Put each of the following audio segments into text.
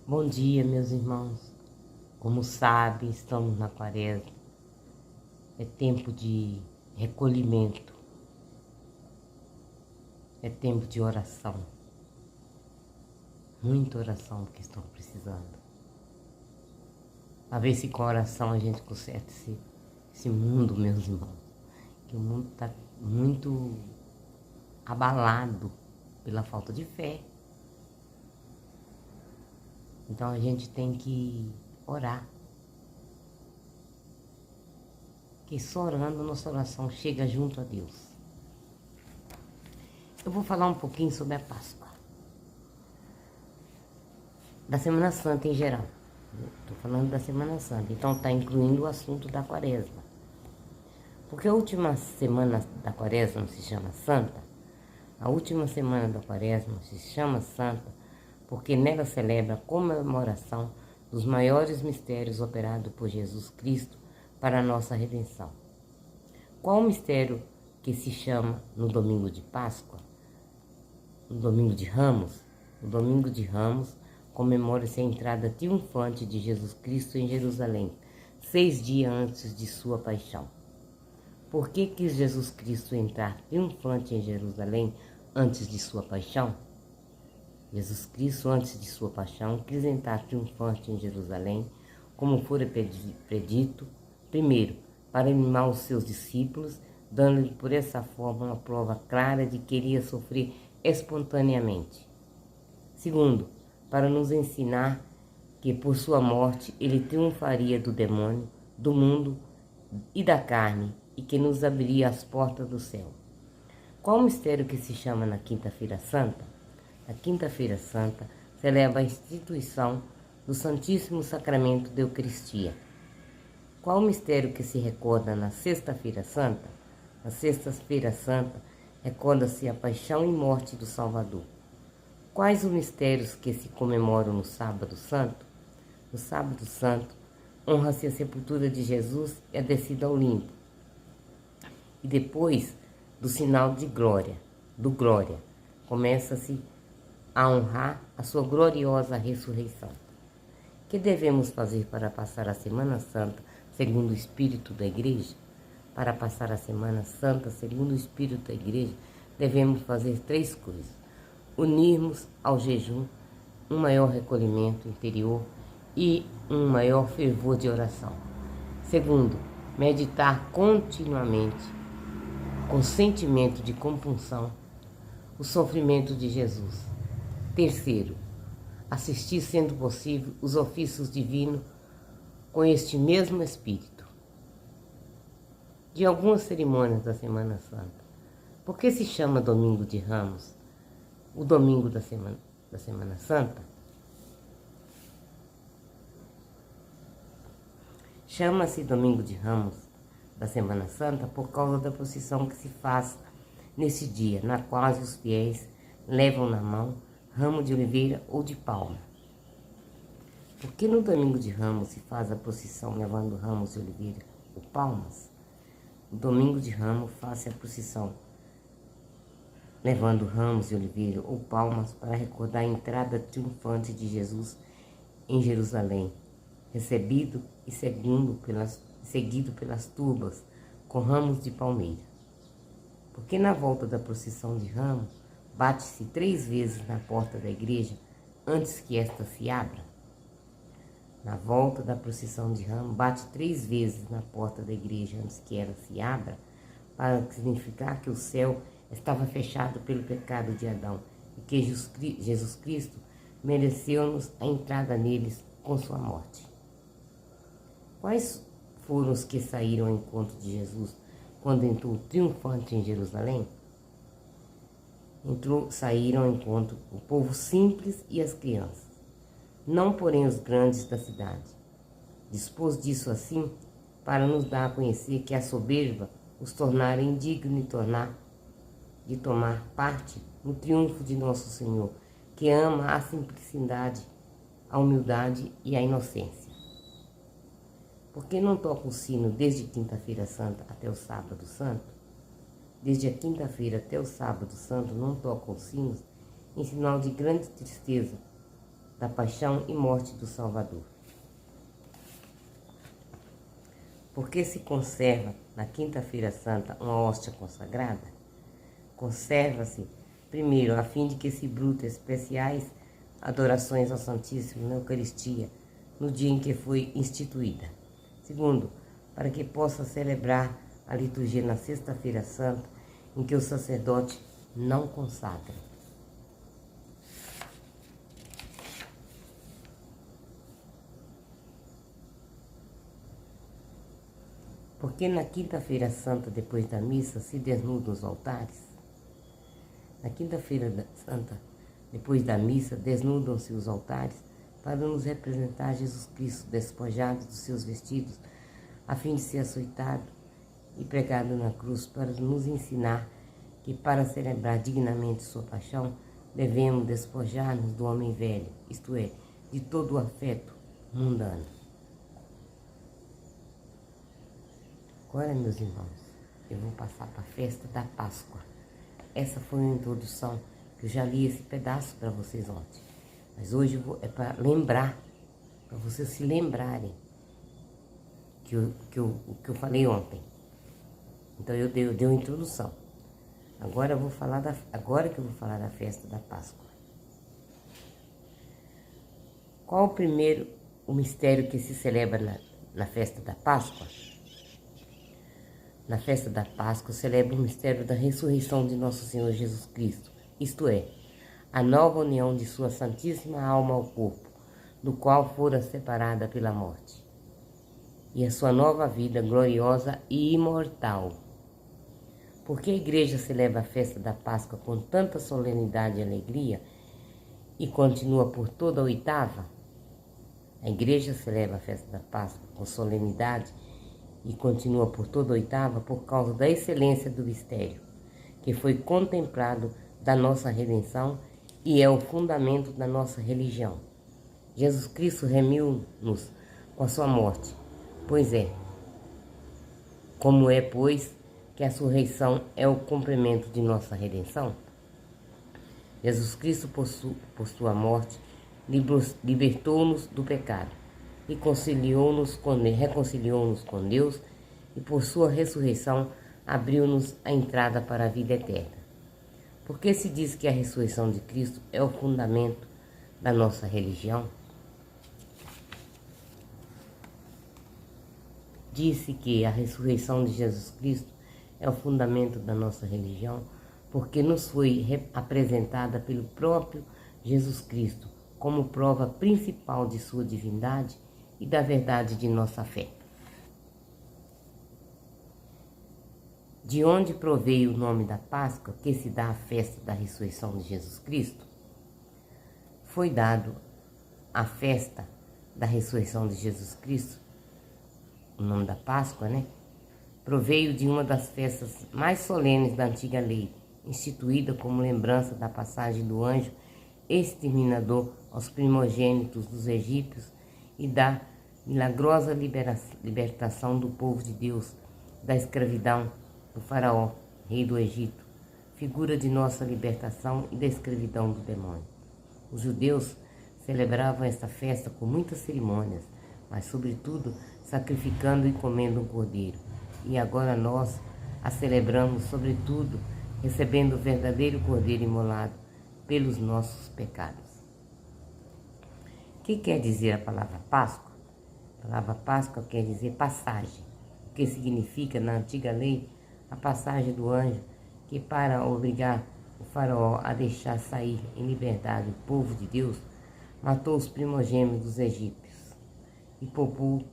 Bom dia, meus irmãos. Como sabem, estamos na quaresma. É tempo de recolhimento. É tempo de oração. Muita oração que estão precisando. A ver se com oração a gente conserta esse mundo, meus irmãos. Que o mundo está muito abalado pela falta de fé. Então a gente tem que orar. Que só orando nossa oração chega junto a Deus. Eu vou falar um pouquinho sobre a Páscoa. Da Semana Santa em geral. Estou falando da Semana Santa, então está incluindo o assunto da quaresma. Porque a última semana da quaresma se chama Santa. A última semana da quaresma se chama Santa porque nela celebra a comemoração dos maiores mistérios operados por Jesus Cristo para a nossa redenção. Qual o mistério que se chama no domingo de Páscoa? No domingo de Ramos? No domingo de Ramos comemora-se a entrada triunfante de Jesus Cristo em Jerusalém, 6 dias antes de sua paixão. Por que quis Jesus Cristo entrar triunfante em Jerusalém antes de sua paixão? Jesus Cristo, antes de sua paixão, quis entrar triunfante em Jerusalém, como fora predito, primeiro, para animar os seus discípulos, dando-lhe por essa forma uma prova clara de que iria sofrer espontaneamente. Segundo, para nos ensinar que por sua morte ele triunfaria do demônio, do mundo e da carne, e que nos abriria as portas do céu. Qual o mistério que se chama na Quinta-feira Santa? A Quinta-feira Santa celebra a instituição do Santíssimo Sacramento da Eucaristia. Qual o mistério que se recorda na Sexta-feira Santa? Na Sexta-feira Santa recorda-se a paixão e morte do Salvador. Quais os mistérios que se comemoram no Sábado Santo? No Sábado Santo, honra-se a sepultura de Jesus e a descida ao limbo. E depois do sinal de glória, começa-se a honrar a sua gloriosa ressurreição. O que devemos fazer para passar a Semana Santa segundo o Espírito da Igreja? Para passar a Semana Santa segundo o Espírito da Igreja, devemos fazer 3 coisas. Unirmos ao jejum um maior recolhimento interior e um maior fervor de oração. Segundo, meditar continuamente, com sentimento de compunção, o sofrimento de Jesus. Terceiro, assistir, sendo possível, os ofícios divinos com este mesmo espírito. De algumas cerimônias da Semana Santa. Por que se chama Domingo de Ramos, o domingo da Semana Santa? Chama-se Domingo de Ramos da Semana Santa por causa da procissão que se faz nesse dia, na qual os fiéis levam na mão ramo de oliveira ou de palma. Por que no domingo de Ramos se faz a procissão levando ramos de oliveira ou palmas? No domingo de Ramos faz-se a procissão levando ramos de oliveira ou palmas para recordar a entrada triunfante de Jesus em Jerusalém, recebido e seguido pelas turbas com ramos de palmeira. Porque na volta da procissão de ramos bate-se 3 vezes na porta da igreja antes que esta se abra. Na volta da procissão de ramos, bate 3 vezes na porta da igreja antes que ela se abra, para significar que o céu estava fechado pelo pecado de Adão e que Jesus Cristo mereceu-nos a entrada neles com sua morte. Quais foram os que saíram ao encontro de Jesus quando entrou triunfante em Jerusalém? Saíram ao encontro o povo simples e as crianças, não porém os grandes da cidade. Dispôs disso assim para nos dar a conhecer que a soberba os tornara indignos de tomar parte no triunfo de nosso Senhor, que ama a simplicidade, a humildade e a inocência. Por que não toca o sino desde Quinta-feira Santa até o Sábado Santo? Desde a quinta-feira até o Sábado Santo não tocam os sinos, em sinal de grande tristeza da paixão e morte do Salvador. Porque se conserva na Quinta-feira Santa uma hóstia consagrada, conserva-se, primeiro, a fim de que se brutem especiais adorações ao Santíssimo na Eucaristia, no dia em que foi instituída. Segundo, para que possa celebrar a liturgia na Sexta-feira Santa, em que o sacerdote não consagra. Porque na Quinta-feira Santa, depois da missa, se desnudam os altares. Na Quinta-feira Santa, depois da missa, desnudam-se os altares para nos representar Jesus Cristo despojado dos seus vestidos, a fim de ser açoitado e pregado na cruz, para nos ensinar que para celebrar dignamente sua paixão, devemos despojar-nos do homem velho, isto é, de todo o afeto mundano. Agora, meus irmãos, eu vou passar para a festa da Páscoa. Essa foi uma introdução, que eu já li esse pedaço para vocês ontem. Mas hoje é para lembrar, para vocês se lembrarem o que eu falei ontem. Então eu dei uma introdução. Agora que eu vou falar da festa da Páscoa. Qual o mistério que se celebra na festa da Páscoa? Na festa da Páscoa celebra o mistério da ressurreição de nosso Senhor Jesus Cristo, isto é, a nova união de sua santíssima alma ao corpo, do qual fora separada pela morte, e a sua nova vida gloriosa e imortal. Por que a Igreja celebra a festa da Páscoa com tanta solenidade e alegria e continua por toda a oitava? A Igreja celebra a festa da Páscoa com solenidade e continua por toda a oitava por causa da excelência do mistério, que foi contemplado da nossa redenção e é o fundamento da nossa religião. Jesus Cristo remiu-nos com a sua morte, pois que a ressurreição é o complemento de nossa redenção. Jesus Cristo, por sua morte, libertou-nos do pecado, reconciliou-nos com Deus e por sua ressurreição abriu-nos a entrada para a vida eterna. Porque se diz que a ressurreição de Cristo é o fundamento da nossa religião? Disse que a ressurreição de Jesus Cristo é o fundamento da nossa religião, porque nos foi apresentada pelo próprio Jesus Cristo como prova principal de sua divindade e da verdade de nossa fé. De onde proveio o nome da Páscoa, que se dá à festa da ressurreição de Jesus Cristo? Foi dado à festa da ressurreição de Jesus Cristo, o nome da Páscoa, proveio de uma das festas mais solenes da antiga lei, instituída como lembrança da passagem do anjo exterminador aos primogênitos dos egípcios e da milagrosa libertação do povo de Deus da escravidão do faraó, rei do Egito, figura de nossa libertação e da escravidão do demônio. Os judeus celebravam esta festa com muitas cerimônias, mas sobretudo sacrificando e comendo um cordeiro. E agora nós a celebramos sobretudo recebendo o verdadeiro cordeiro imolado pelos nossos pecados. O que quer dizer a palavra Páscoa? A palavra Páscoa quer dizer passagem, o que significa na antiga lei a passagem do anjo que, para obrigar o faraó a deixar sair em liberdade o povo de Deus, matou os primogênitos dos egípcios e poupou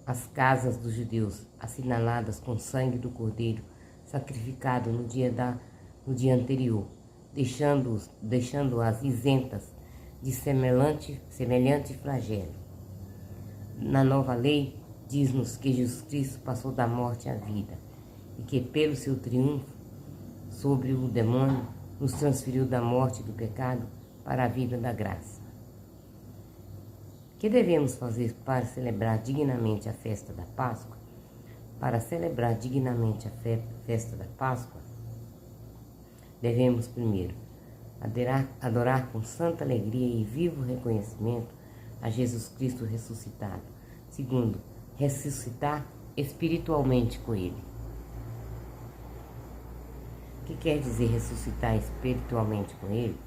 as casas dos judeus, assinaladas com sangue do cordeiro sacrificado no dia anterior, deixando-as isentas de semelhante flagelo. Na nova lei, diz-nos que Jesus Cristo passou da morte à vida e que, pelo seu triunfo sobre o demônio, nos transferiu da morte do pecado para a vida da graça. O que devemos fazer para celebrar dignamente a festa da Páscoa? Para celebrar dignamente a festa da Páscoa, devemos primeiro adorar com santa alegria e vivo reconhecimento a Jesus Cristo ressuscitado. Segundo, ressuscitar espiritualmente com Ele. O que quer dizer ressuscitar espiritualmente com Ele?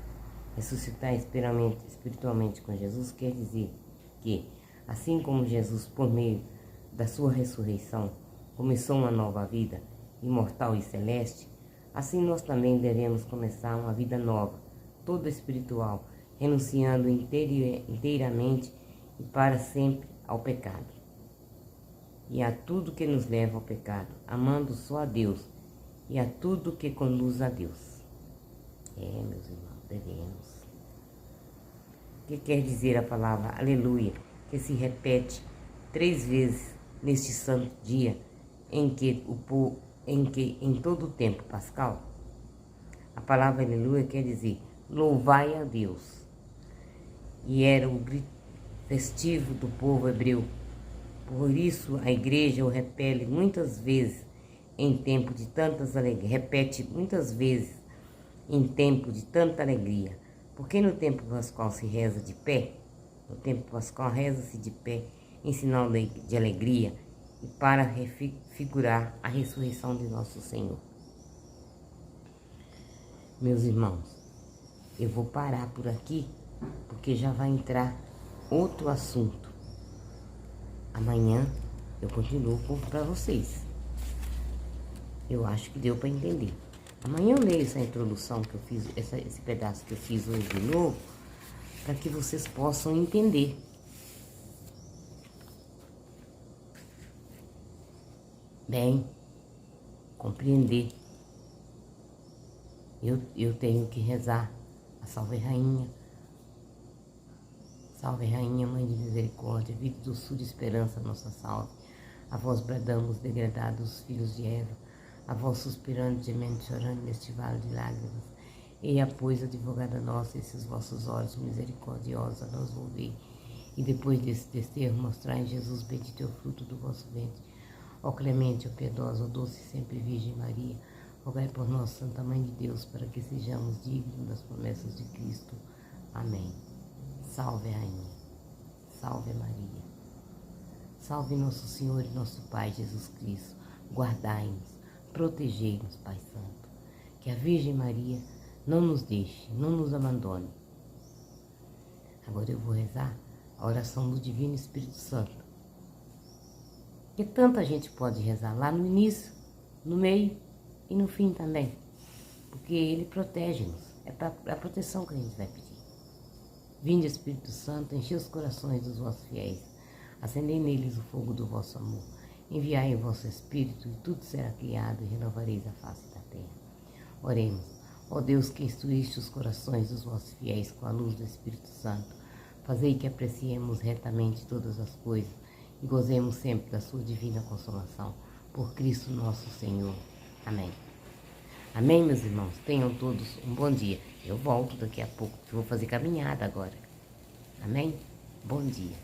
Ressuscitar espiritualmente com Jesus quer dizer que, assim como Jesus, por meio da sua ressurreição, começou uma nova vida, imortal e celeste, assim nós também devemos começar uma vida nova, toda espiritual, renunciando inteiramente e para sempre ao pecado. E a tudo que nos leva ao pecado, amando só a Deus, e a tudo que conduz a Deus. Meus irmãos, devemos. O que quer dizer a palavra aleluia, que se repete 3 vezes neste santo dia, em todo o tempo pascal? A palavra aleluia quer dizer louvai a Deus. E era o grito festivo do povo hebreu. Por isso a igreja o repete muitas vezes em tempo de tantas alegrias. Repete muitas vezes em tempo de tanta alegria. Porque no tempo pascal se reza de pé, no tempo pascal reza-se de pé em sinal de alegria e para refigurar a ressurreição de nosso Senhor. Meus irmãos, eu vou parar por aqui, porque já vai entrar outro assunto. Amanhã eu continuo para vocês. Eu acho que deu para entender. Amanhã eu leio essa introdução que eu fiz, esse pedaço que eu fiz hoje de novo, para que vocês possam entender. Bem, compreender. Eu tenho que rezar a Salve Rainha. Salve Rainha, Mãe de Misericórdia, vida, doçura e esperança, nossa salve. A vós bradamos, degradados filhos de Eva, a vós suspirando, gemendo, chorando neste vale de lágrimas. Eia, pois, advogada nossa, esses vossos olhos misericordiosos a nós volvei, e depois desse desterro mostrar em Jesus bendito é o fruto do vosso ventre. Ó clemente, ó piedosa, ó doce e sempre Virgem Maria, rogai por nós, Santa Mãe de Deus, para que sejamos dignos das promessas de Cristo. Amém. Salve Rainha, salve Maria. Salve nosso Senhor e nosso Pai Jesus Cristo. Guardai-nos, protegei-nos, Pai Santo. Que a Virgem Maria não nos deixe, não nos abandone. Agora eu vou rezar a oração do Divino Espírito Santo. Que tanta gente pode rezar lá no início, no meio e no fim também. Porque Ele protege-nos. É para a proteção que a gente vai pedir. Vinde, Espírito Santo, enchei os corações dos vossos fiéis. Acendei neles o fogo do vosso amor. Enviai o vosso Espírito e tudo será criado e renovareis a face da terra. Oremos. Ó Deus, que instruíste os corações dos vossos fiéis com a luz do Espírito Santo, fazei que apreciemos retamente todas as coisas e gozemos sempre da sua divina consolação. Por Cristo nosso Senhor. Amém. Amém, meus irmãos? Tenham todos um bom dia. Eu volto daqui a pouco, que eu vou fazer caminhada agora. Amém? Bom dia.